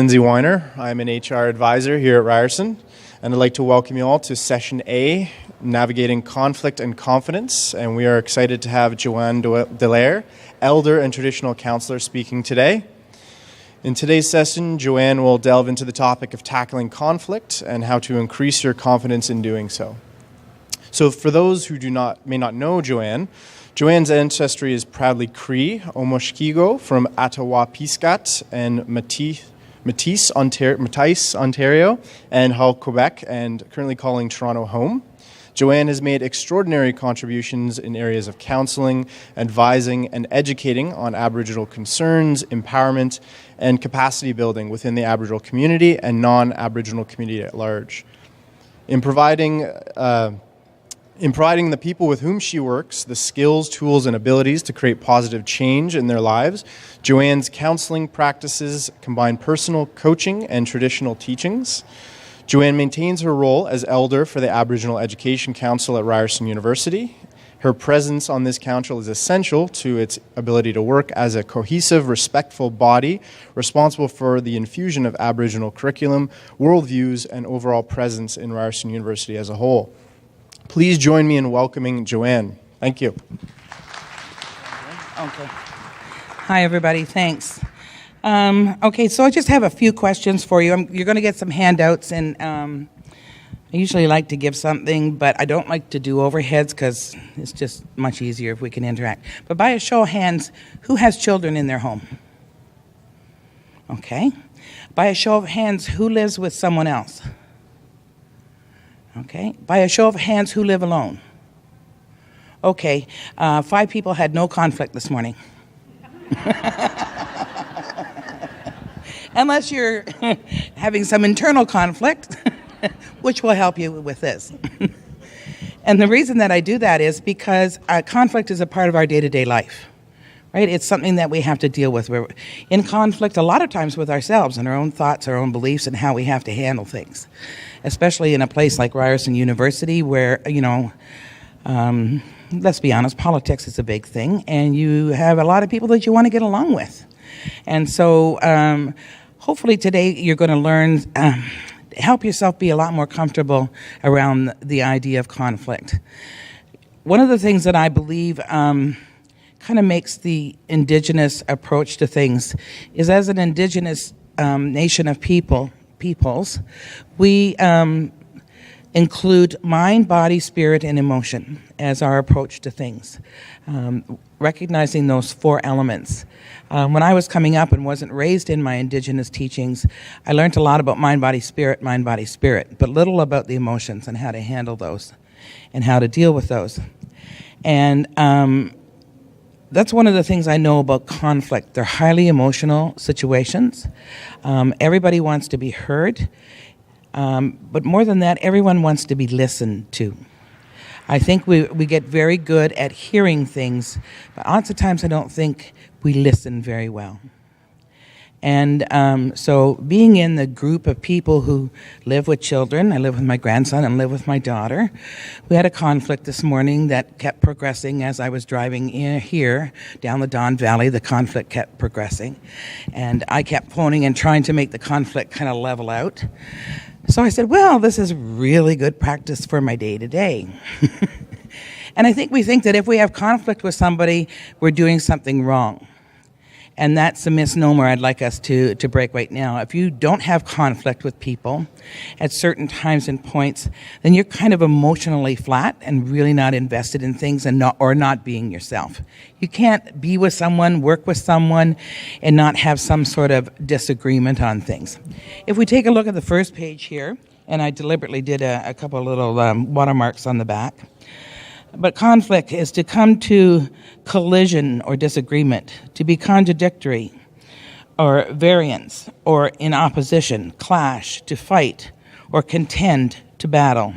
Lindsay Weiner. I'm an HR advisor here at Ryerson, and I'd like to welcome you all to Session A, Navigating Conflict and Confidence, and we are excited to have Joanne Dallaire, Elder and Traditional Counselor, speaking today. In today's session, Joanne will delve into the topic of tackling conflict and how to increase your confidence in doing so. So for those who may not know Joanne's ancestry is proudly Cree, Omoshkigo from Attawapiskat and Métis, Ontario, and Hull, Quebec, and currently calling Toronto home. Joanne has made extraordinary contributions in areas of counseling, advising, and educating on Aboriginal concerns, empowerment, and capacity building within the Aboriginal community and non-Aboriginal community at large. In providing the people with whom she works the skills, tools, and abilities to create positive change in their lives, Joanne's counseling practices combine personal coaching and traditional teachings. Joanne maintains her role as elder for the Aboriginal Education Council at Ryerson University. Her presence on this council is essential to its ability to work as a cohesive, respectful body responsible for the infusion of Aboriginal curriculum, worldviews, and overall presence in Ryerson University as a whole. Please join me in welcoming Joanne. Thank you. Okay. Hi, everybody. Thanks. Okay, so I just have a few questions for you. You're going to get some handouts, and I usually like to give something, but I don't like to do overheads because it's just much easier if we can interact. But by a show of hands, who has children in their home? Okay. By a show of hands, who lives with someone else? Okay. By a show of hands, who live alone? Okay. 5 people had no conflict this morning. Unless you're having some internal conflict, which will help you with this. And the reason that I do that is because conflict is a part of our day-to-day life, right? It's something that we have to deal with. We're in conflict a lot of times with ourselves and our own thoughts, our own beliefs, and how we have to handle things, especially in a place like Ryerson University where, let's be honest, politics is a big thing, and you have a lot of people that you want to get along with. And so hopefully today you're going to learn, help yourself be a lot more comfortable around the idea of conflict. One of the things that I believe kind of makes the Indigenous approach to things is, as an Indigenous nation of peoples, we include mind, body, spirit, and emotion as our approach to things, recognizing those 4 elements. When I was coming up and wasn't raised in my Indigenous teachings, I learned a lot about mind, body, spirit, but little about the emotions and how to handle those and how to deal with those. And that's one of the things I know about conflict. They're highly emotional situations. Everybody wants to be heard. But more than that, everyone wants to be listened to. I think we get very good at hearing things, but lots of times I don't think we listen very well. And so being in the group of people who live with children, I live with my grandson and live with my daughter, we had a conflict this morning that kept progressing as I was driving here down the Don Valley. The conflict kept progressing, and I kept phoning and trying to make the conflict kind of level out. So I said, well, this is really good practice for my day-to-day. And I think we think that if we have conflict with somebody, we're doing something wrong. And that's a misnomer I'd like us to break right now. If you don't have conflict with people at certain times and points, then you're kind of emotionally flat and really not invested in things and not being yourself. You can't be with someone, work with someone, and not have some sort of disagreement on things. If we take a look at the first page here, and I deliberately did a couple of little watermarks on the back, but conflict is to come to collision or disagreement, to be contradictory or variance or in opposition, clash, to fight or contend, to battle.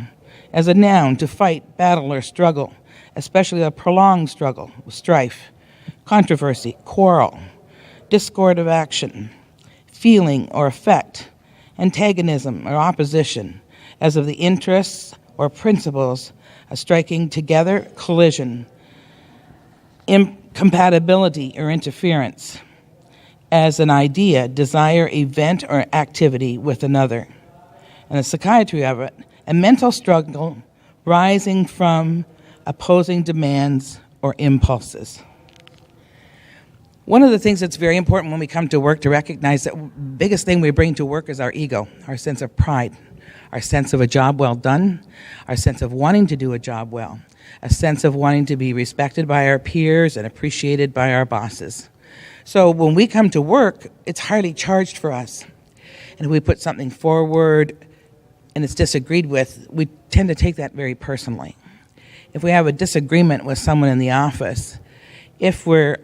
As a noun, to fight, battle, or struggle, especially a prolonged struggle, strife, controversy, quarrel, discord of action, feeling or effect, antagonism or opposition, as of the interests or principles, a striking together, collision, incompatibility or interference, as an idea, desire, event, or activity with another. And the psychiatry of it, a mental struggle rising from opposing demands or impulses. One of the things that's very important when we come to work to recognize that the biggest thing we bring to work is our ego, our sense of pride, our sense of a job well done, our sense of wanting to do a job well, a sense of wanting to be respected by our peers and appreciated by our bosses. So when we come to work, it's highly charged for us. And if we put something forward and it's disagreed with, we tend to take that very personally. If we have a disagreement with someone in the office, if we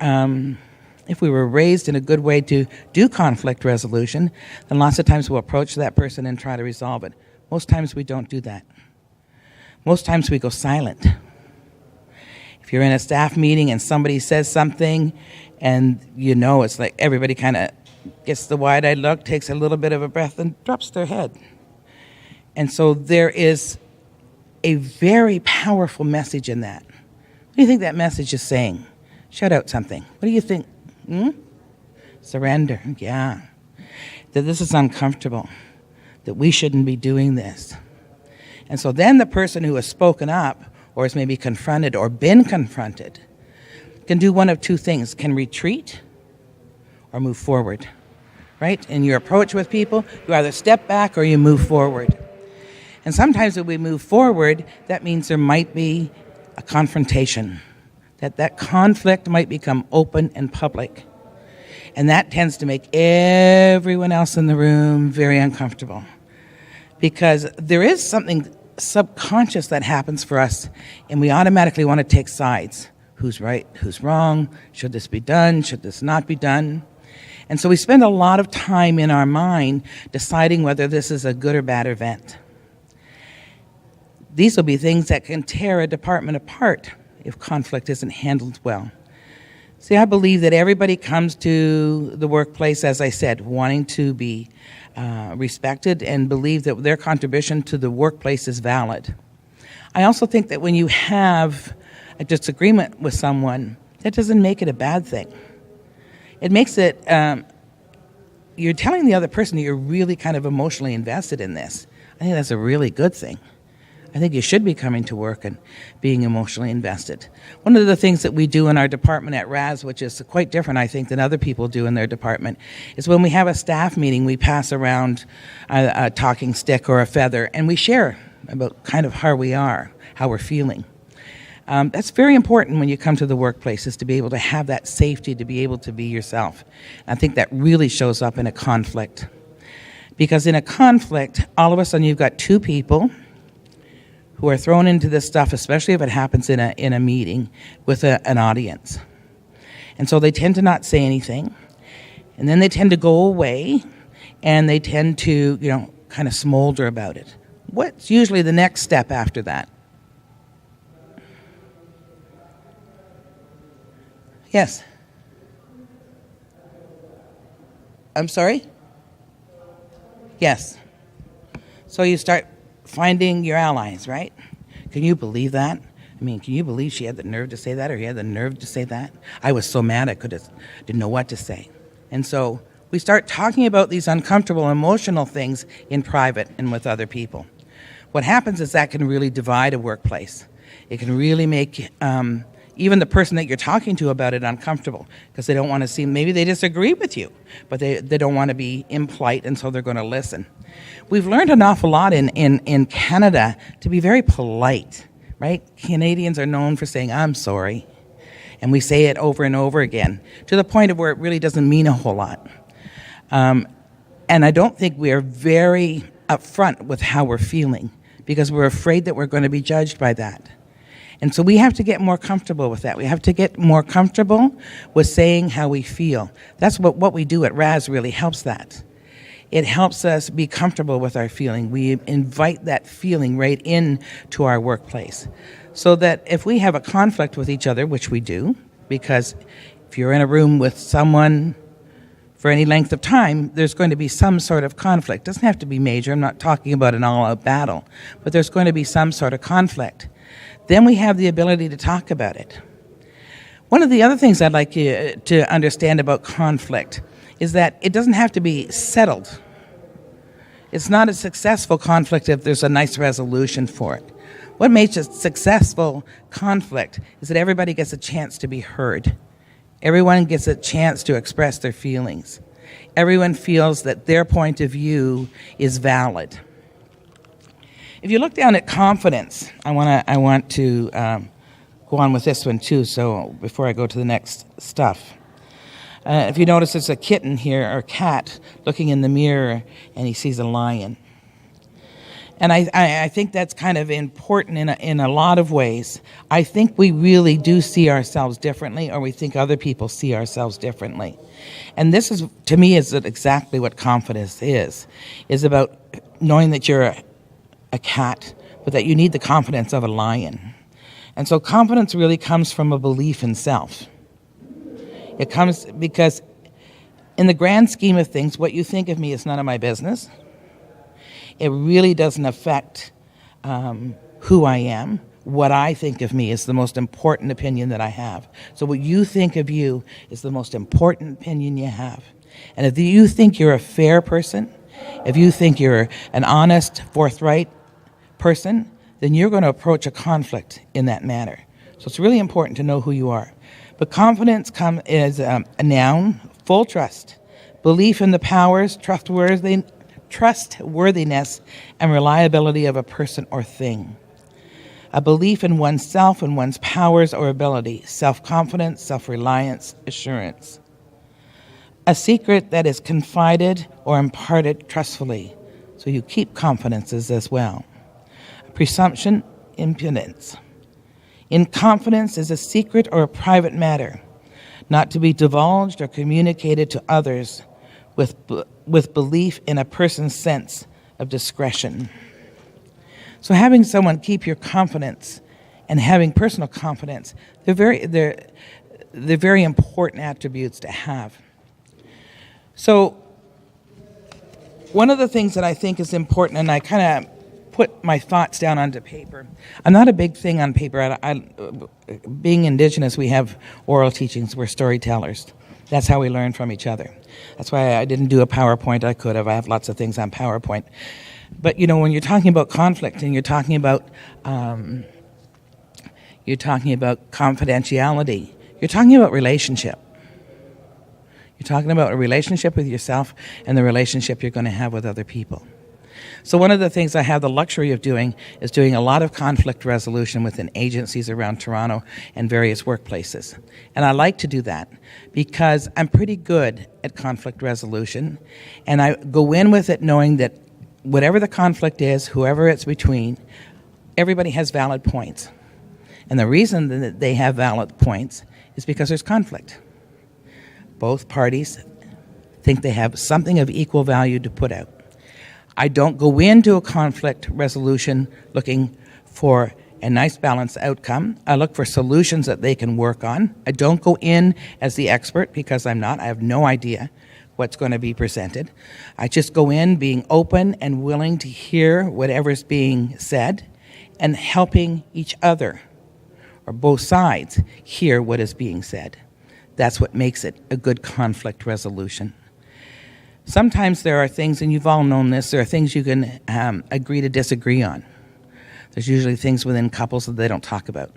were raised in a good way to do conflict resolution, then lots of times we'll approach that person and try to resolve it. Most times we don't do that. Most times we go silent. If you're in a staff meeting and somebody says something and you know it's like everybody kind of gets the wide-eyed look, takes a little bit of a breath and drops their head. And so there is a very powerful message in that. What do you think that message is saying? Shout out something. What do you think? Surrender, yeah. That this is uncomfortable, that we shouldn't be doing this. And so then the person who has spoken up or has maybe confronted or been confronted can do one of two things, can retreat or move forward, right? In your approach with people, you either step back or you move forward. And sometimes when we move forward, that means there might be a confrontation, that conflict might become open and public. And that tends to make everyone else in the room very uncomfortable. Because there is something subconscious that happens for us, and we automatically want to take sides. Who's right? Who's wrong? Should this be done? Should this not be done? And so we spend a lot of time in our mind deciding whether this is a good or bad event. These will be things that can tear a department apart if conflict isn't handled well. See, I believe that everybody comes to the workplace, as I said, wanting to be respected and believe that their contribution to the workplace is valid. I also think that when you have a disagreement with someone, that doesn't make it a bad thing. It makes it, you're telling the other person that you're really kind of emotionally invested in this. I think that's a really good thing. I think you should be coming to work and being emotionally invested. One of the things that we do in our department at RAS, which is quite different, I think, than other people do in their department, is when we have a staff meeting, we pass around a talking stick or a feather, and we share about kind of how we are, how we're feeling. That's very important when you come to the workplace, is to be able to have that safety, to be able to be yourself. I think that really shows up in a conflict. Because in a conflict, all of a sudden you've got two people who are thrown into this stuff, especially if it happens in a meeting with an audience. And so they tend to not say anything, and then they tend to go away, and they tend to, kind of smolder about it. What's usually the next step after that? Yes? I'm sorry? Yes. So you start finding your allies, right? Can you believe that? I mean, can you believe she had the nerve to say that, or he had the nerve to say that? I was so mad I didn't know what to say. And so we start talking about these uncomfortable emotional things in private and with other people. What happens is that can really divide a workplace. It can really make even the person that you're talking to about it uncomfortable, because they don't want to seem, maybe they disagree with you, but they don't want to be impolite, and so they're going to listen. We've learned an awful lot in Canada to be very polite, right? Canadians are known for saying, I'm sorry. And we say it over and over again, to the point of where it really doesn't mean a whole lot. And I don't think we are very upfront with how we're feeling, because we're afraid that we're going to be judged by that. And so we have to get more comfortable with that. We have to get more comfortable with saying how we feel. That's what we do at RAS really helps that. It helps us be comfortable with our feeling. We invite that feeling right into our workplace. So that if we have a conflict with each other, which we do, because if you're in a room with someone for any length of time, there's going to be some sort of conflict. It doesn't have to be major. I'm not talking about an all-out battle. But there's going to be some sort of conflict. Then we have the ability to talk about it. One of the other things I'd like you to understand about conflict is that it doesn't have to be settled. It's not a successful conflict if there's a nice resolution for it. What makes a successful conflict is that everybody gets a chance to be heard. Everyone gets a chance to express their feelings. Everyone feels that their point of view is valid. If you look down at confidence, I want to go on with this one too, so before I go to the next stuff. If you notice, there's a kitten here, or cat, looking in the mirror, and he sees a lion. And I think that's kind of important in a lot of ways. I think we really do see ourselves differently, or we think other people see ourselves differently. And this is, to me, is exactly what confidence is about knowing that you're a cat, but that you need the confidence of a lion. And so confidence really comes from a belief in self. It comes because in the grand scheme of things, what you think of me is none of my business. It really doesn't affect who I am. What I think of me is the most important opinion that I have. So what you think of you is the most important opinion you have. And if you think you're a fair person, if you think you're an honest, forthright person, then you're going to approach a conflict in that manner. So it's really important to know who you are. But confidence is a noun, full trust, belief in the powers, trustworthiness, and reliability of a person or thing. A belief in oneself and one's powers or ability, self-confidence, self-reliance, assurance. A secret that is confided or imparted trustfully, so you keep confidences as well. Presumption, impudence. In confidence is a secret or a private matter, not to be divulged or communicated to others with belief in a person's sense of discretion. So having someone keep your confidence and having personal confidence, they're very important attributes to have. So one of the things that I think is important, and I kind of put my thoughts down onto paper. I'm not a big thing on paper. Being Indigenous, we have oral teachings. We're storytellers. That's how we learn from each other. That's why I didn't do a PowerPoint. I could have. I have lots of things on PowerPoint. But when you're talking about conflict and you're talking about confidentiality, you're talking about relationship. You're talking about a relationship with yourself and the relationship you're going to have with other people. So one of the things I have the luxury of doing is doing a lot of conflict resolution within agencies around Toronto and various workplaces. And I like to do that because I'm pretty good at conflict resolution, and I go in with it knowing that whatever the conflict is, whoever it's between, everybody has valid points. And the reason that they have valid points is because there's conflict. Both parties think they have something of equal value to put out. I don't go into a conflict resolution looking for a nice balanced outcome. I look for solutions that they can work on. I don't go in as the expert because I'm not. I have no idea what's going to be presented. I just go in being open and willing to hear whatever's being said and helping each other or both sides hear what is being said. That's what makes it a good conflict resolution. Sometimes there are things, and you've all known this, there are things you can agree to disagree on. There's usually things within couples that they don't talk about.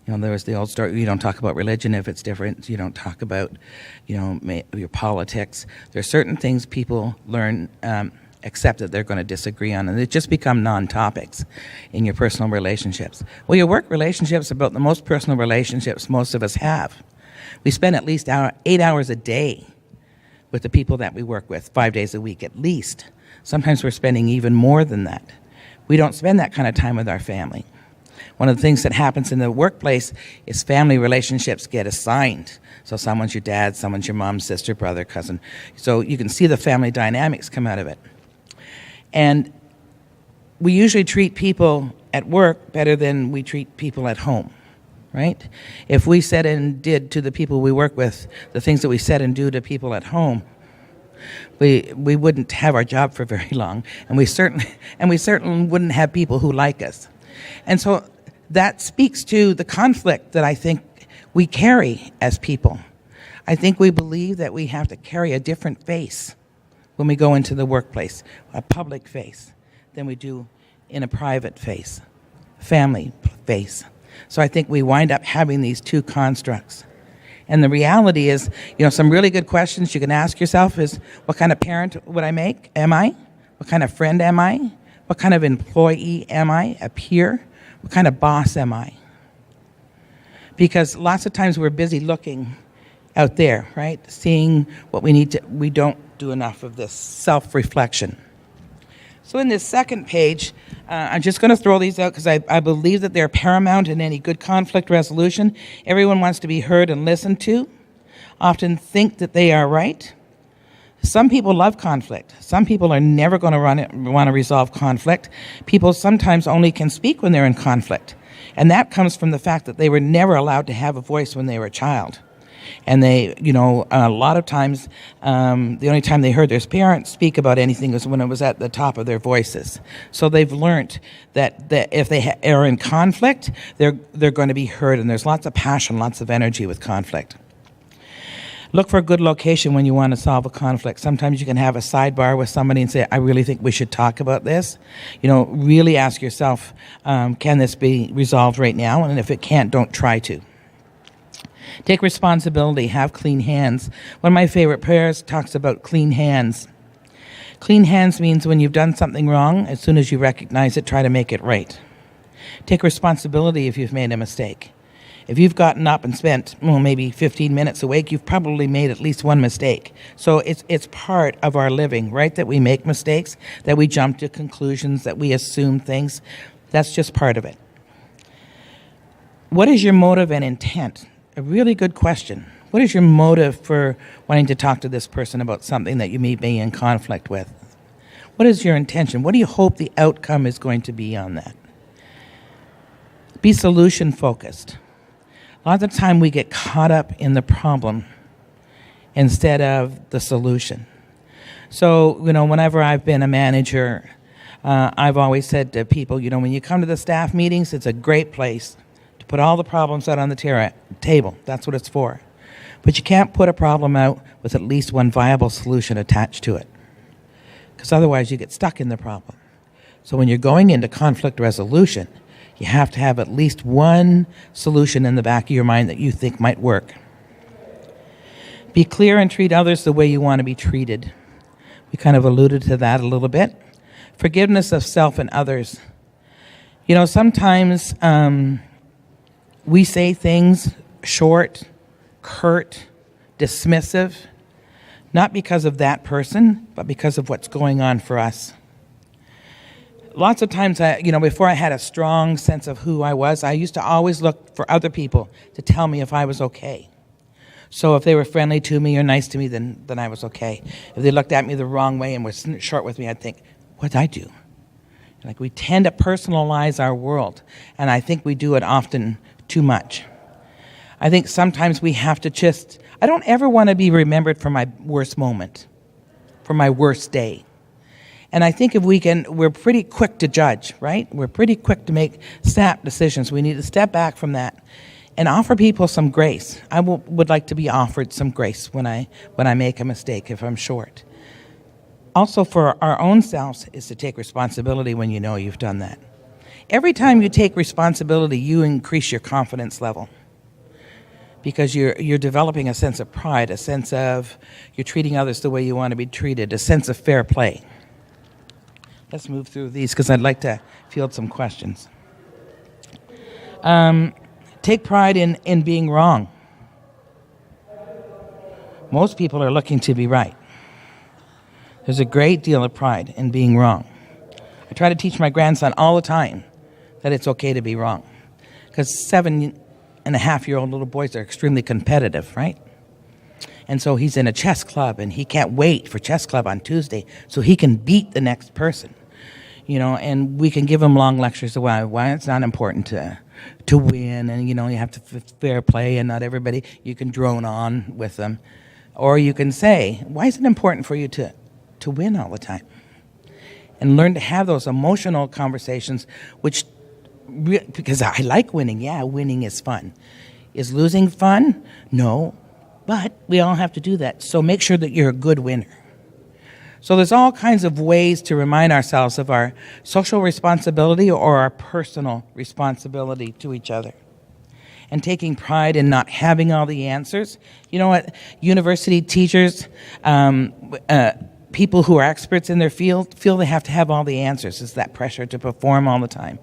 There's the old story, you don't talk about religion if it's different. You don't talk about, your politics. There are certain things people learn, accept that they're going to disagree on, and they just become non-topics in your personal relationships. Well, your work relationships are about the most personal relationships most of us have. We spend at least 8 hours a day with the people that we work with, 5 days a week at least. Sometimes we're spending even more than that. We don't spend that kind of time with our family. One of the things that happens in the workplace is family relationships get assigned. So someone's your dad, someone's your mom, sister, brother, cousin. So you can see the family dynamics come out of it. And we usually treat people at work better than we treat people at home. Right? If we said and did to the people we work with the things that we said and do to people at home, we wouldn't have our job for very long, and we certainly wouldn't have people who like us. And so that speaks to the conflict that I think we carry as people. I think we believe that we have to carry a different face when we go into the workplace, a public face, than we do in a private face, family face. So I think we wind up having these two constructs. And the reality is, some really good questions you can ask yourself is, what kind of parent am I? What kind of friend am I? What kind of employee am I? A peer? What kind of boss am I? Because lots of times we're busy looking out there, right? Seeing what we need to, we don't do enough of this self-reflection. So in this second page, I'm just going to throw these out because I believe that they're paramount in any good conflict resolution. Everyone wants to be heard and listened to, often think that they are right. Some people love conflict. Some people are never going to want to resolve conflict. People sometimes only can speak when they're in conflict. And that comes from the fact that they were never allowed to have a voice when they were a child. And they, a lot of times, the only time they heard their parents speak about anything was when it was at the top of their voices. So they've learned that if they are in conflict, they're going to be heard. And there's lots of passion, lots of energy with conflict. Look for a good location when you want to solve a conflict. Sometimes you can have a sidebar with somebody and say, I really think we should talk about this. Really ask yourself, can this be resolved right now? And if it can't, don't try to. Take responsibility, have clean hands. One of my favorite prayers talks about clean hands. Clean hands means when you've done something wrong, as soon as you recognize it, try to make it right. Take responsibility if you've made a mistake. If you've gotten up and spent maybe 15 minutes awake, you've probably made at least one mistake. So it's part of our living, right, that we make mistakes, that we jump to conclusions, that we assume things. That's just part of it. What is your motive and intent? A really good question. What is your motive for wanting to talk to this person about something that you may be in conflict with? What is your intention? What do you hope the outcome is going to be on that? Be solution focused. A lot of the time we get caught up in the problem instead of the solution. So, whenever I've been a manager, I've always said to people, when you come to the staff meetings, it's a great place to put all the problems out on the table. That's what it's for. But you can't put a problem out with at least one viable solution attached to it, because otherwise you get stuck in the problem. So when you're going into conflict resolution, you have to have at least one solution in the back of your mind that you think might work. Be clear and treat others the way you want to be treated. We kind of alluded to that a little bit. Forgiveness of self and others. Sometimes we say things short, curt, dismissive, not because of that person, but because of what's going on for us. Lots of times, before I had a strong sense of who I was, I used to always look for other people to tell me if I was okay. So if they were friendly to me or nice to me, then I was okay. If they looked at me the wrong way and were short with me, I'd think, what did I do? Like, we tend to personalize our world, and I think we do it often too much. I think sometimes we have to I don't ever want to be remembered for my worst moment, for my worst day. And I think if we're pretty quick to judge, right? We're pretty quick to make snap decisions. We need to step back from that and offer people some grace. I would like to be offered some grace when I make a mistake, if I'm short. Also, for our own selves, is to take responsibility when you know you've done that. Every time you take responsibility, you increase your confidence level, because you're developing a sense of pride, a sense of you're treating others the way you want to be treated, a sense of fair play. Let's move through these because I'd like to field some questions. Take pride in being wrong. Most people are looking to be right. There's a great deal of pride in being wrong. I try to teach my grandson all the time that it's okay to be wrong, because 7.5-year-old little boys are extremely competitive, right? And so he's in a chess club, and he can't wait for chess club on Tuesday so he can beat the next person. And we can give him long lectures about why it's not important to win, and you have to fair play, and not everybody you can drone on with them. Or you can say, why is it important for you to win all the time? And learn to have those emotional conversations, because I like winning. Yeah, winning is fun. Is losing fun? No. But we all have to do that. So make sure that you're a good winner. So there's all kinds of ways to remind ourselves of our social responsibility or our personal responsibility to each other. And taking pride in not having all the answers. You know what? University teachers, people who are experts in their field feel they have to have all the answers. It's that pressure to perform all the time.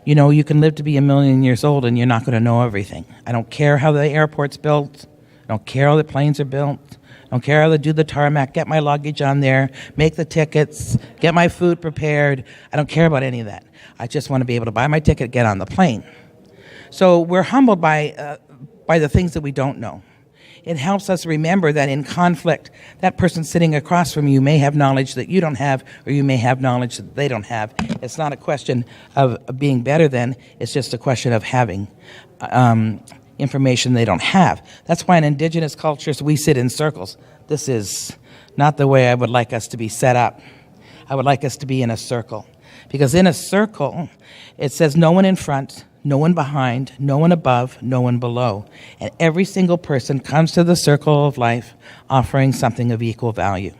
You know, you can live to be 1,000,000 years old and you're not going to know everything. I don't care how the airport's built. I don't care how the planes are built. I don't care how they do the tarmac, get my luggage on there, make the tickets, get my food prepared. I don't care about any of that. I just want to be able to buy my ticket, get on the plane. So we're humbled by the things that we don't know. It helps us remember that in conflict, that person sitting across from you may have knowledge that you don't have, or you may have knowledge that they don't have. It's not a question of being better than, it's just a question of having information they don't have. That's why in Indigenous cultures we sit in circles. This is not the way I would like us to be set up. I would like us to be in a circle. Because in a circle, it says no one in front, no one behind, no one above, no one below. And every single person comes to the circle of life offering something of equal value.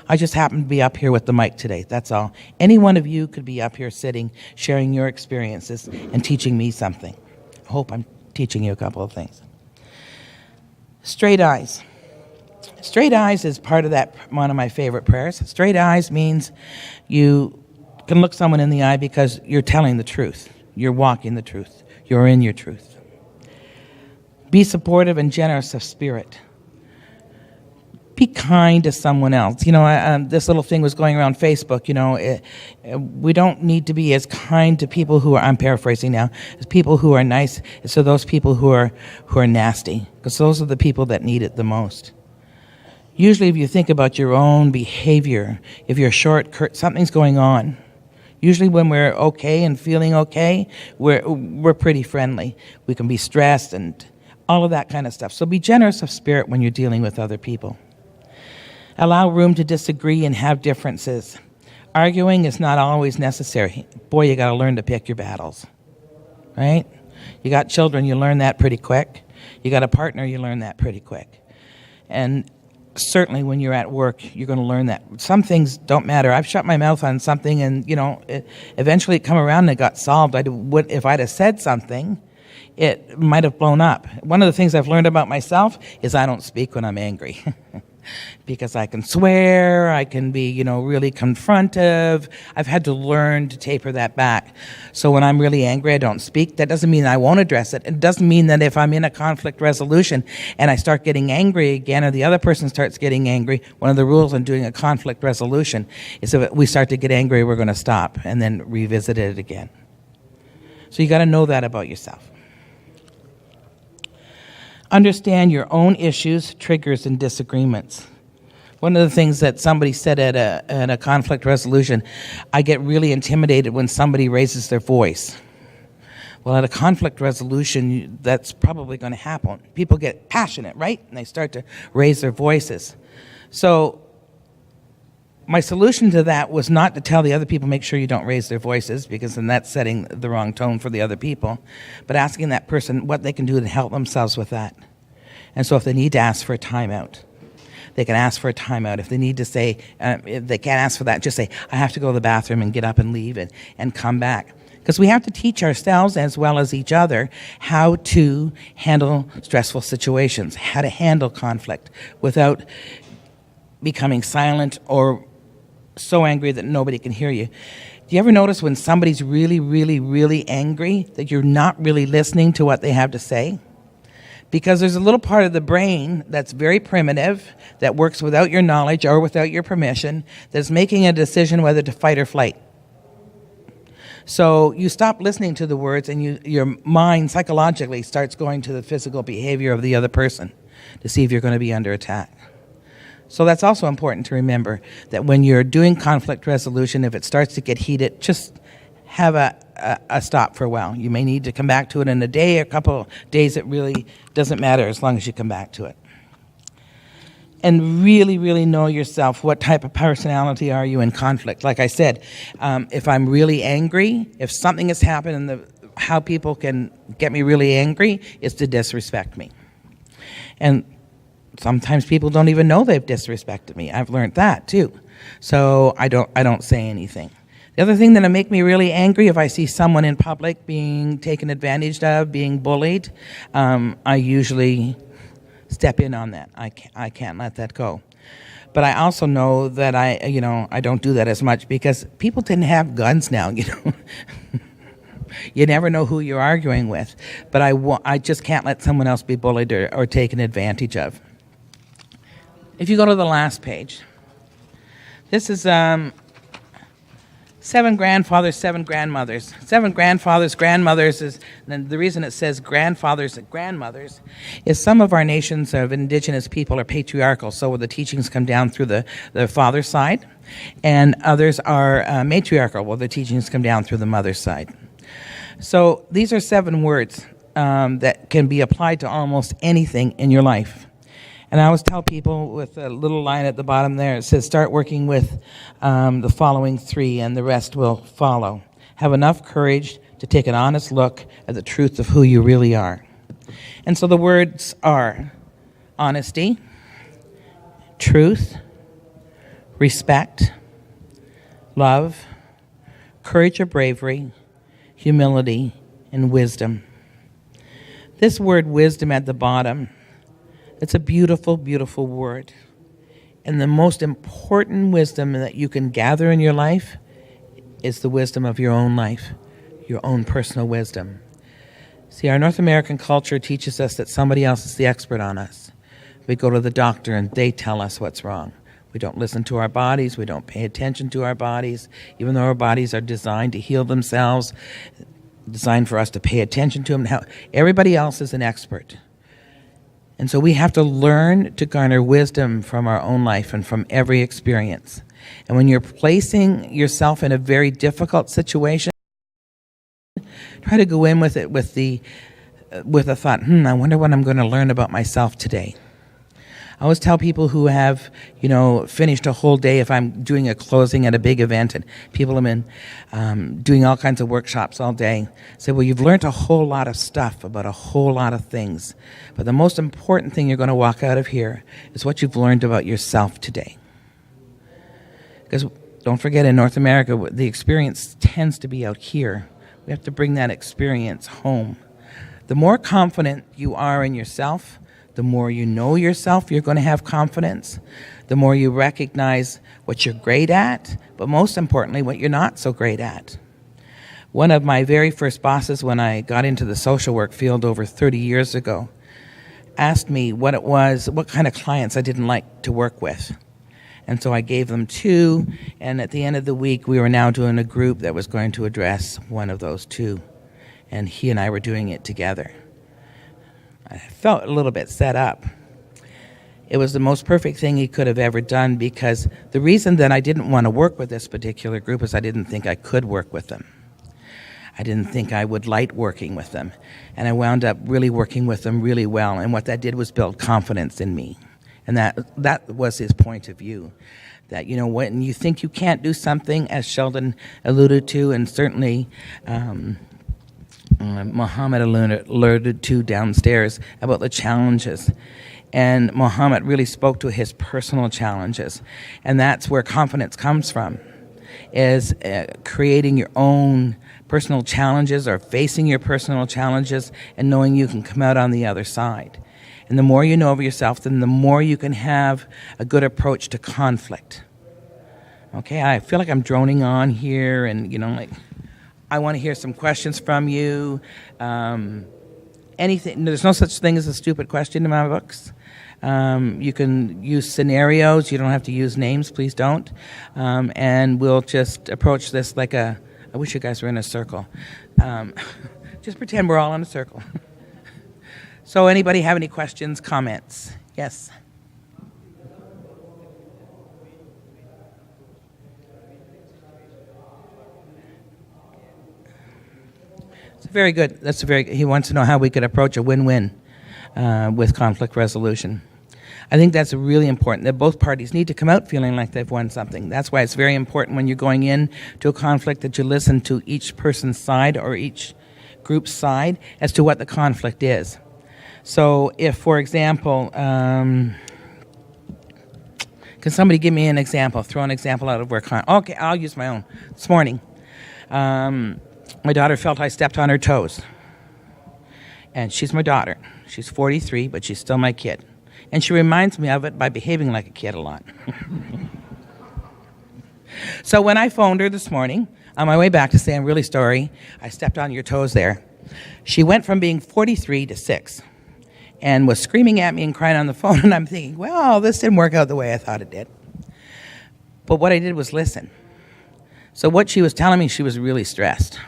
I just happen to be up here with the mic today, that's all. Any one of you could be up here sitting, sharing your experiences and teaching me something. I hope I'm teaching you a couple of things. Straight eyes. Straight eyes is part of that, one of my favorite prayers. Straight eyes means you can look someone in the eye because you're telling the truth. You're walking the truth. You're in your truth. Be supportive and generous of spirit. Be kind to someone else. You know, this little thing was going around Facebook. You know, we don't need to be as kind to people who are, I'm paraphrasing now, as people who are nice, as to those people who are nasty, because those are the people that need it the most. Usually if you think about your own behavior, if you're short, something's going on. Usually when we're okay and feeling okay, we're pretty friendly. We can be stressed and all of that kind of stuff. So be generous of spirit when you're dealing with other people. Allow room to disagree and have differences. Arguing is not always necessary. Boy, you got to learn to pick your battles, right? You got children, you learn that pretty quick. You got a partner, you learn that pretty quick. And certainly when you're at work, you're going to learn that. Some things don't matter. I've shut my mouth on something and, you know, eventually it come around and it got solved. If I'd have said something, it might have blown up. One of the things I've learned about myself is I don't speak when I'm angry. Because I can swear, I can be, you know, really confrontive. I've had to learn to taper that back. So when I'm really angry, I don't speak. That doesn't mean I won't address it. It doesn't mean that if I'm in a conflict resolution and I start getting angry again or the other person starts getting angry, one of the rules in doing a conflict resolution is if we start to get angry, we're going to stop and then revisit it again. So you got to know that about yourself. Understand your own issues, triggers, and disagreements. One of the things that somebody said at a conflict resolution, I get really intimidated when somebody raises their voice. Well, at a conflict resolution, that's probably going to happen. People get passionate, right? And they start to raise their voices. So my solution to that was not to tell the other people, make sure you don't raise their voices, because then that's setting the wrong tone for the other people, but asking that person what they can do to help themselves with that. And so if they need to ask for a timeout, they can ask for a timeout. If they need to say, if they can't ask for that, just say, I have to go to the bathroom and get up and leave and come back. Because we have to teach ourselves as well as each other how to handle stressful situations, how to handle conflict without becoming silent or so angry that nobody can hear you. Do you ever notice when somebody's really, really, really angry that you're not really listening to what they have to say? Because there's a little part of the brain that's very primitive, that works without your knowledge or without your permission, that's making a decision whether to fight or flight. So you stop listening to the words and your mind psychologically starts going to the physical behavior of the other person to see if you're going to be under attack. So that's also important to remember, that when you're doing conflict resolution, if it starts to get heated, just have a stop for a while. You may need to come back to it in a day, a couple of days. It really doesn't matter as long as you come back to it. And really, really know yourself. What type of personality are you in conflict? Like I said, if I'm really angry, if something has happened and how people can get me really angry is to disrespect me. And sometimes people don't even know they've disrespected me. I've learned that too. So I don't say anything. The other thing that'll make me really angry, if I see someone in public being taken advantage of, being bullied, I usually step in on that. I can't let that go. But I also know that I don't do that as much because people didn't have guns now, You never know who you're arguing with. But I just can't let someone else be bullied or taken advantage of. If you go to the last page, this is 7 grandfathers, 7 grandmothers. 7 grandfathers, grandmothers and the reason it says grandfathers and grandmothers is some of our nations of indigenous people are patriarchal, so the teachings come down through the father's side, and others are matriarchal, well, the teachings come down through the mother's side. So these are 7 words that can be applied to almost anything in your life. And I always tell people with a little line at the bottom there, it says, start working with the following 3 and the rest will follow. Have enough courage to take an honest look at the truth of who you really are. And so the words are honesty, truth, respect, love, courage or bravery, humility, and wisdom. This word wisdom at the bottom, it's a beautiful, beautiful word. And the most important wisdom that you can gather in your life is the wisdom of your own life, your own personal wisdom. See, our North American culture teaches us that somebody else is the expert on us. We go to the doctor and they tell us what's wrong. We don't listen to our bodies. We don't pay attention to our bodies, even though our bodies are designed to heal themselves, designed for us to pay attention to them. Everybody else is an expert. And so we have to learn to garner wisdom from our own life and from every experience. And when you're placing yourself in a very difficult situation, try to go in with it with a thought, I wonder what I'm going to learn about myself today. I always tell people who have, finished a whole day, if I'm doing a closing at a big event and people have been doing all kinds of workshops all day, say, well, you've learned a whole lot of stuff about a whole lot of things. But the most important thing you're going to walk out of here is what you've learned about yourself today. Because don't forget, in North America, the experience tends to be out here. We have to bring that experience home. The more confident you are in yourself, the more you know yourself, you're going to have confidence. The more you recognize what you're great at, but most importantly, what you're not so great at. One of my very first bosses when I got into the social work field over 30 years ago asked me what kind of clients I didn't like to work with. And so I gave them 2, and at the end of the week, we were now doing a group that was going to address one of those 2. And he and I were doing it together. I felt a little bit set up. It was the most perfect thing he could have ever done, because the reason that I didn't want to work with this particular group is I didn't think I could work with them. I didn't think I would like working with them. And I wound up really working with them really well. And what that did was build confidence in me. And that was his point of view. That, when you think you can't do something, as Sheldon alluded to, and certainly Muhammad alerted to downstairs about the challenges. And Muhammad really spoke to his personal challenges. And that's where confidence comes from, is creating your own personal challenges or facing your personal challenges and knowing you can come out on the other side. And the more you know of yourself, then the more you can have a good approach to conflict. Okay, I feel like I'm droning on here and, I want to hear some questions from you. Anything. There's no such thing as a stupid question in my books. You can use scenarios. You don't have to use names. Please don't. And we'll just approach this like I wish you guys were in a circle. Just pretend we're all in a circle. So anybody have any questions, comments? Yes. Very good. He wants to know how we could approach a win-win with conflict resolution. I think that's really important, that both parties need to come out feeling like they've won something. That's why it's very important when you're going in to a conflict that you listen to each person's side or each group's side as to what the conflict is. So if, for example, can somebody give me an example? Throw an example out of work. Okay, I'll use my own. This morning, my daughter felt I stepped on her toes. And she's my daughter. She's 43, but she's still my kid. And she reminds me of it by behaving like a kid a lot. So when I phoned her this morning, on my way back to say, I'm really sorry, I stepped on your toes there, she went from being 43 to 6 and was screaming at me and crying on the phone. And I'm thinking, well, this didn't work out the way I thought it did. But what I did was listen. So what she was telling me, she was really stressed.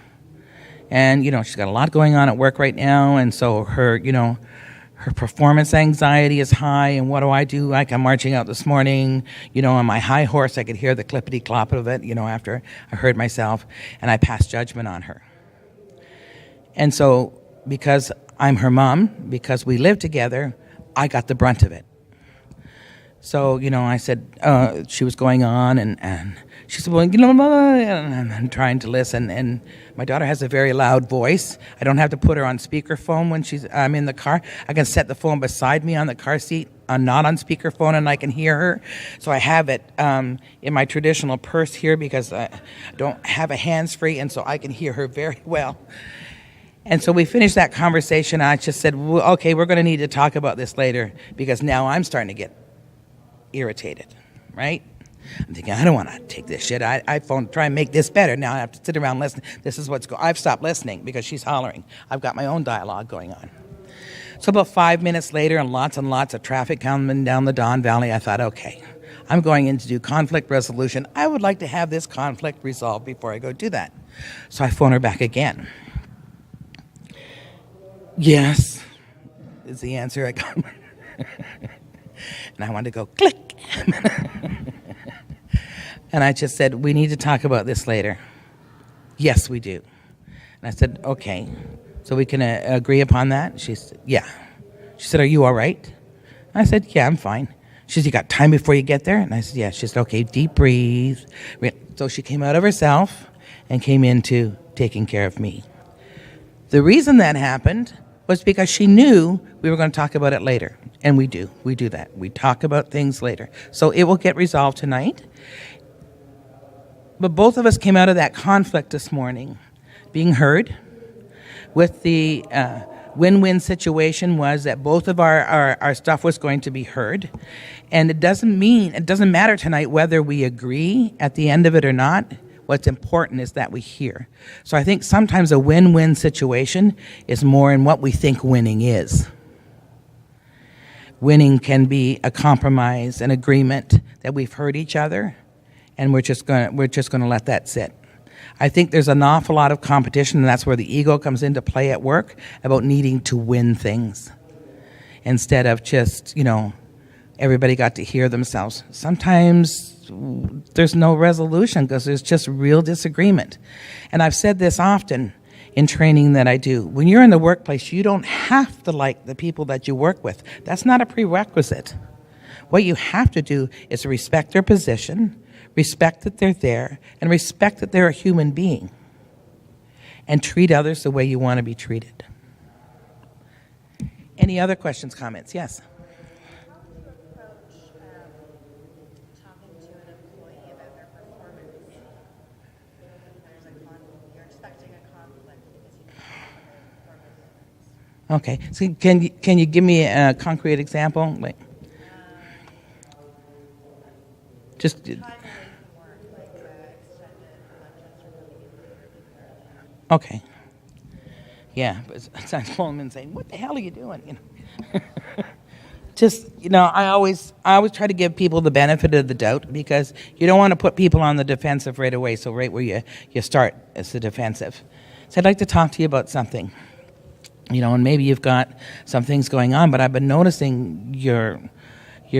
And, she's got a lot going on at work right now. And so her, her performance anxiety is high. And what do? Like, I'm marching out this morning, on my high horse. I could hear the clippity-clop of it, after I heard myself. And I passed judgment on her. And so because I'm her mom, because we live together, I got the brunt of it. So, I said, she was going on, and she said, well, and I'm trying to listen. And my daughter has a very loud voice. I don't have to put her on speakerphone when I'm in the car. I can set the phone beside me on the car seat, not on speakerphone, and I can hear her. So I have it in my traditional purse here because I don't have a hands-free, and so I can hear her very well. And so we finished that conversation. I just said, well, okay, we're going to need to talk about this later because now I'm starting to get irritated, right? I'm thinking, I don't want to take this shit. I phone try and make this better. Now I have to sit around listening. This is what's going. I've stopped listening because she's hollering. I've got my own dialogue going on. So about 5 minutes later, and lots of traffic coming down the Don Valley, I thought, okay, I'm going in to do conflict resolution. I would like to have this conflict resolved before I go do that. So I phone her back again. Yes, is the answer I got. And I wanted to go click. And I just said, we need to talk about this later. Yes, we do. And I said, okay, so we can agree upon that? She said, yeah. She said, are you all right? And I said, yeah, I'm fine. She said, you got time before you get there? And I said, yeah. She said, okay, deep breathe. So she came out of herself and came into taking care of me. The reason that happened was because she knew we were going to talk about it later. And we do. We do that. We talk about things later. So it will get resolved tonight. But both of us came out of that conflict this morning being heard. With the win-win situation was that both of our stuff was going to be heard. And it doesn't matter tonight whether we agree at the end of it or not. What's important is that we hear. So I think sometimes a win-win situation is more in what we think winning is. Winning can be a compromise, an agreement that we've heard each other, and we're just going to let that sit. I think there's an awful lot of competition, and that's where the ego comes into play at work, about needing to win things instead of just, everybody got to hear themselves. Sometimes there's no resolution because there's just real disagreement. And I've said this often in training that I do. When you're in the workplace, you don't have to like the people that you work with. That's not a prerequisite. What you have to do is respect their position, respect that they're there, and respect that they're a human being. And treat others the way you want to be treated. Any other questions, comments? Yes? Okay, so can you give me a concrete example? Like, just. Okay. Yeah, but sometimes pulling them and saying, "What the hell are you doing?" Just I always try to give people the benefit of the doubt because you don't want to put people on the defensive right away. So right where you start is the defensive. So I'd like to talk to you about something. And maybe you've got some things going on, but I've been noticing your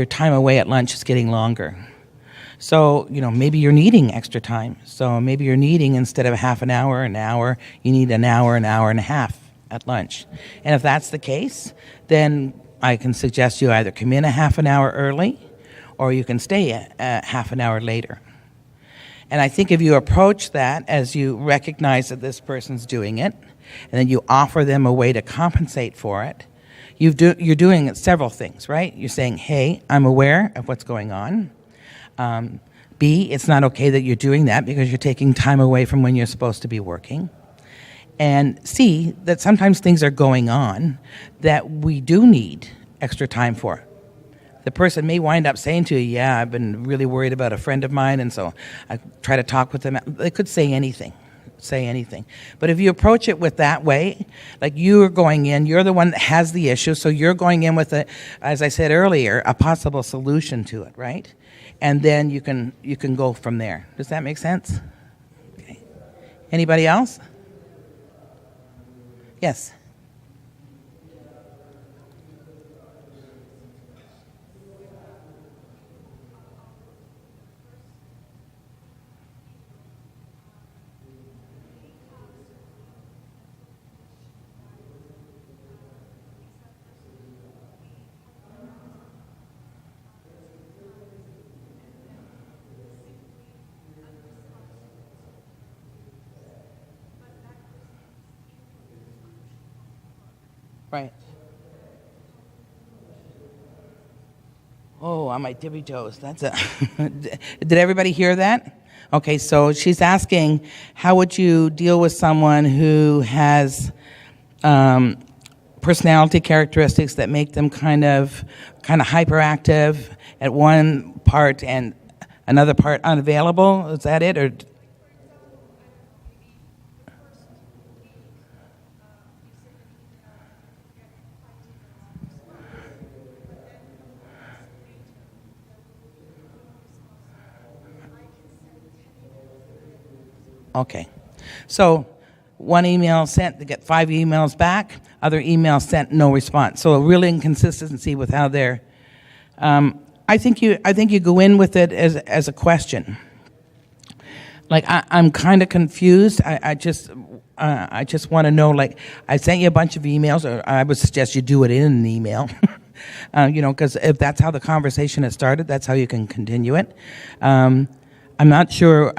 time away at lunch is getting longer. So, maybe you're needing extra time. So maybe you're needing, instead of half an hour, you need an hour and a half at lunch. And if that's the case, then I can suggest you either come in a half an hour early or you can stay a half an hour later. And I think if you approach that as you recognize that this person's doing it, and then you offer them a way to compensate for it, you're doing several things, right? You're saying, hey, I'm aware of what's going on. B, it's not okay that you're doing that because you're taking time away from when you're supposed to be working. And C, that sometimes things are going on that we do need extra time for. The person may wind up saying to you, yeah, I've been really worried about a friend of mine, and so I try to talk with them. They could say anything. But if you approach it with that way, like you're going in, you're the one that has the issue, so you're going in with, as I said earlier, a possible solution to it, right? And then you can go from there. Does that make sense? Okay. Anybody else? Yes. Right. Oh, on my tippy toes. That's a. Did everybody hear that? Okay, so she's asking, how would you deal with someone who has personality characteristics that make them kind of hyperactive at one part and another part unavailable? Is that it, or? Okay. So one email sent to get 5 emails back, other emails sent, no response. So a real inconsistency with how they're. I think you go in with it as a question. Like I'm kind of confused. I just want to know. Like I sent you a bunch of emails, or I would suggest you do it in an email. Because if that's how the conversation has started, that's how you can continue it. I'm not sure.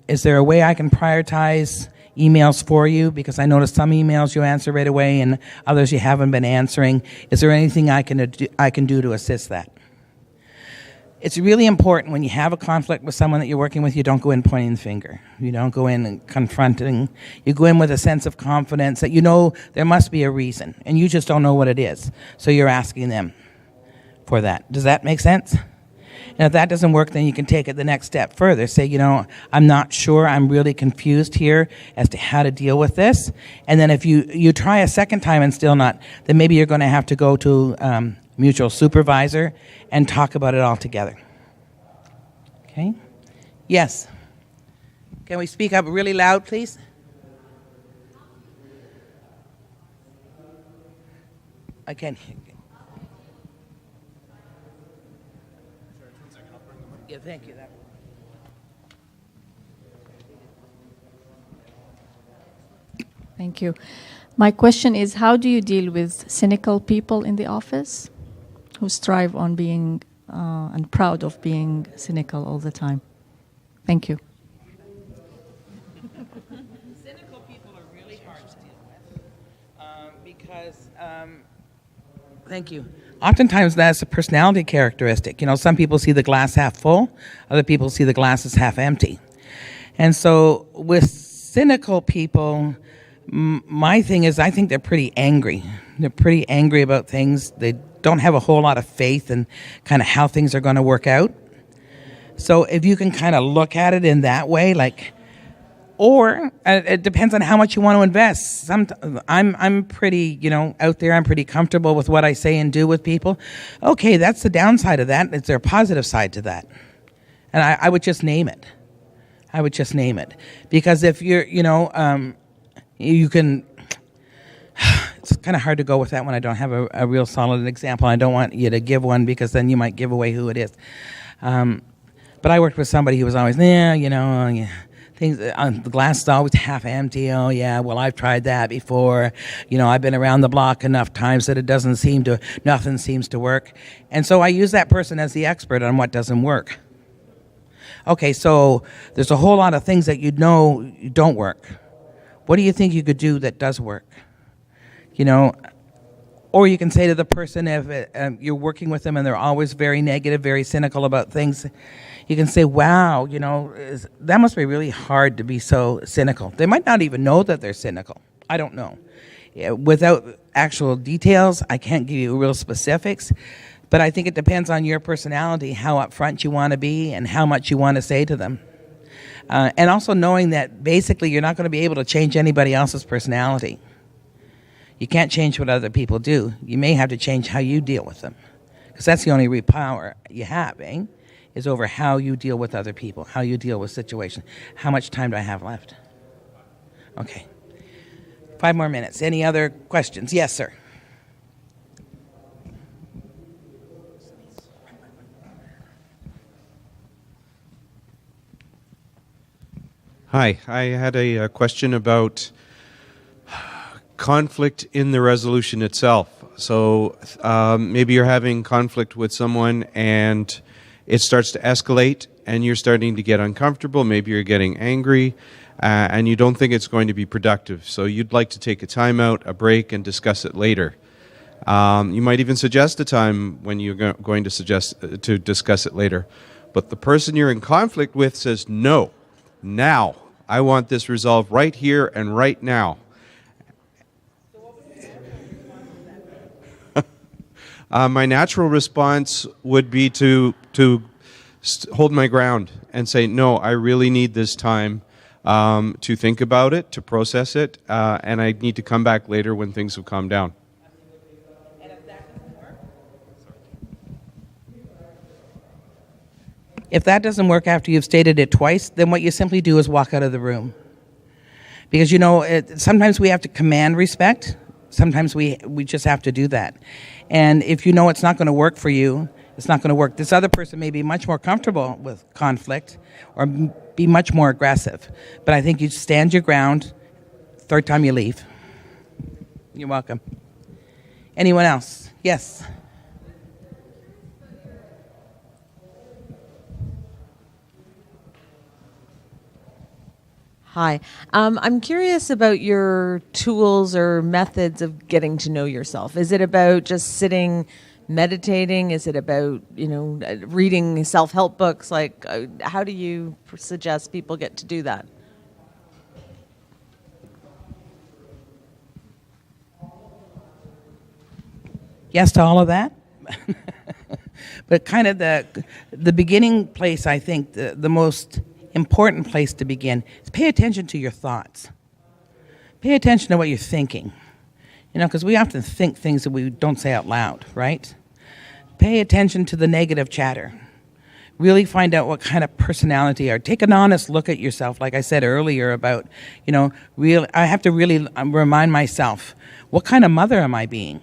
Is there a way I can prioritize emails for you? Because I noticed some emails you answer right away and others you haven't been answering. Is there anything I can do to assist that? It's really important when you have a conflict with someone that you're working with, you don't go in pointing the finger. You don't go in and confronting. You go in with a sense of confidence that you know there must be a reason, and you just don't know what it is. So you're asking them for that. Does that make sense? And if that doesn't work, then you can take it the next step further. Say, I'm not sure, I'm really confused here as to how to deal with this. And then if you try a second time and still not, then maybe you're going to have to go to mutual supervisor and talk about it all together. Okay? Yes. Can we speak up really loud, please? I can't hear. Yeah, thank you. Thank you. My question is, how do you deal with cynical people in the office who strive on being and proud of being cynical all the time? Thank you. Cynical people are really hard to deal with because, thank you. Oftentimes that's a personality characteristic. Some people see the glass half full, other people see the glass as half empty. And so with cynical people, my thing is I think they're pretty angry. They're pretty angry about things. They don't have a whole lot of faith in kind of how things are going to work out. So if you can kind of look at it in that way, or it depends on how much you want to invest. I'm pretty, out there. I'm pretty comfortable with what I say and do with people. Okay, that's the downside of that. Is there a positive side to that? And I would just name it. Because if you're, you can. It's kind of hard to go with that when I don't have a real solid example. I don't want you to give one because then you might give away who it is. But I worked with somebody who was always, things, the glass is always half empty. Oh yeah, well I've tried that before. I've been around the block enough times that nothing seems to work. And so I use that person as the expert on what doesn't work. Okay, so there's a whole lot of things that don't work. What do you think you could do that does work? Or you can say to the person, if you're working with them and they're always very negative, very cynical about things, you can say, wow, that must be really hard to be so cynical. They might not even know that they're cynical. I don't know. Without actual details, I can't give you real specifics, but I think it depends on your personality, how upfront you want to be and how much you want to say to them. And also knowing that basically you're not going to be able to change anybody else's personality. You can't change what other people do. You may have to change how you deal with them, because that's the only real power you have, is over how you deal with other people, how you deal with situations. How much time do I have left? Okay. 5 more minutes. Any other questions? Yes, sir. Hi, I had a question about conflict in the resolution itself. So maybe you're having conflict with someone and it starts to escalate and you're starting to get uncomfortable, maybe you're getting angry, and you don't think it's going to be productive. So you'd like to take a time out, a break, and discuss it later. You might even suggest a time when you're going to discuss it later. But the person you're in conflict with says, no, now. I want this resolved right here and right now. My natural response would be to hold my ground and say, no, I really need this time to think about it, to process it, and I need to come back later when things have calmed down. And if that doesn't work? If that doesn't work after you've stated it twice, then what you simply do is walk out of the room. Because, sometimes we have to command respect. Sometimes we just have to do that. And if you know it's not going to work for you, it's not going to work. This other person may be much more comfortable with conflict or be much more aggressive. But I think you stand your ground. Third time you leave. You're welcome. Anyone else? Yes. Hi. I'm curious about your tools or methods of getting to know yourself. Is it about just sitting, meditating? Is it about, reading self-help books? How do you suggest people get to do that? Yes to all of that. But kind of the beginning place, I think, the most important place to begin is pay attention to your thoughts. Pay attention to what you're thinking. Because we often think things that we don't say out loud, right? Pay attention to the negative chatter. Really find out what kind of personality you are. Take an honest look at yourself, like I said earlier about, I have to really remind myself, what kind of mother am I being?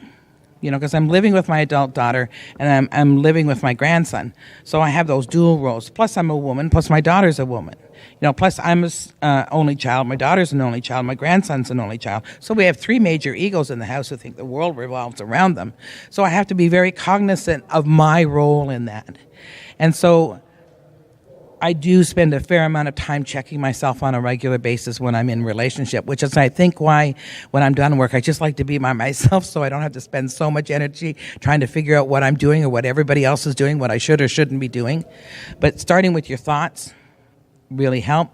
Because I'm living with my adult daughter and I'm living with my grandson. So I have those dual roles. Plus I'm a woman, plus my daughter's a woman. Plus I'm an only child, my daughter's an only child, my grandson's an only child. So we have 3 major egos in the house who think the world revolves around them. So I have to be very cognizant of my role in that. And so I do spend a fair amount of time checking myself on a regular basis when I'm in relationship, which is, I think, why when I'm done work, I just like to be by myself so I don't have to spend so much energy trying to figure out what I'm doing or what everybody else is doing, what I should or shouldn't be doing. But starting with your thoughts really help.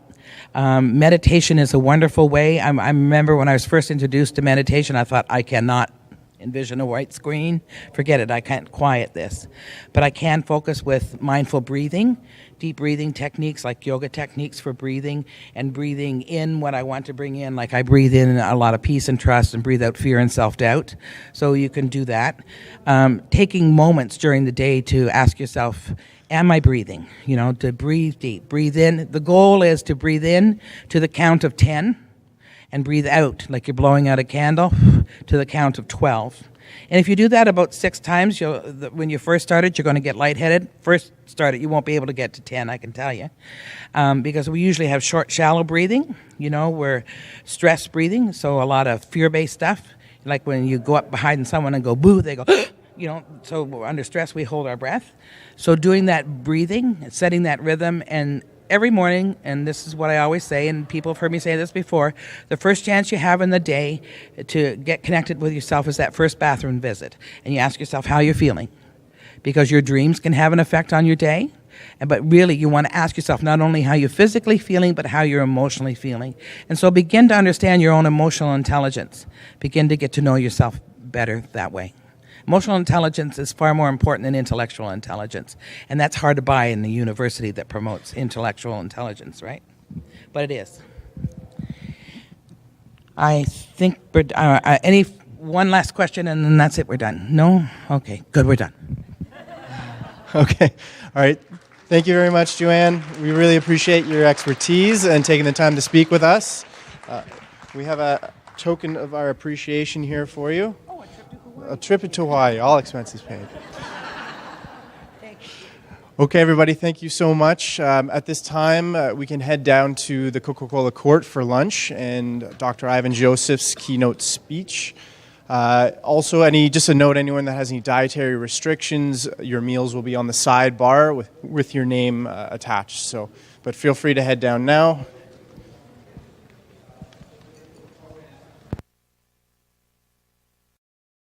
Meditation is a wonderful way. I remember when I was first introduced to meditation, I thought, I cannot envision a white screen. Forget it, I can't quiet this. But I can focus with mindful breathing, deep breathing techniques like yoga techniques for breathing, and breathing in what I want to bring in. Like I breathe in a lot of peace and trust and breathe out fear and self-doubt. So you can do that. Taking moments during the day to ask yourself, am I breathing? To breathe deep. Breathe in. The goal is to breathe in to the count of 10 and breathe out like you're blowing out a candle to the count of 12. And if you do that about 6 times, when you first started, you're going to get lightheaded. First started, you won't be able to get to 10, I can tell you. Because we usually have short, shallow breathing. We're stress breathing, so a lot of fear-based stuff. Like when you go up behind someone and go, boo, they go, so under stress, we hold our breath. So doing that breathing, setting that rhythm, and every morning, and this is what I always say, and people have heard me say this before, the first chance you have in the day to get connected with yourself is that first bathroom visit. And you ask yourself how you're feeling. Because your dreams can have an effect on your day. But really, you want to ask yourself not only how you're physically feeling, but how you're emotionally feeling. And so begin to understand your own emotional intelligence. Begin to get to know yourself better that way. Emotional intelligence is far more important than intellectual intelligence. And that's hard to buy in the university that promotes intellectual intelligence, right? But it is. I think, any one last question and then that's it, we're done. No? Okay, good, we're done. Okay, all right. Thank you very much, Joanne. We really appreciate your expertise and taking the time to speak with us. We have a token of our appreciation here for you. Oh, a trip to Hawaii. A trip to Hawaii, all expenses paid. Okay, everybody, thank you so much. At this time, we can head down to the Coca-Cola Court for lunch and Dr. Ivan Joseph's keynote speech. Also, just a note, anyone that has any dietary restrictions, your meals will be on the sidebar with your name attached. But feel free to head down now.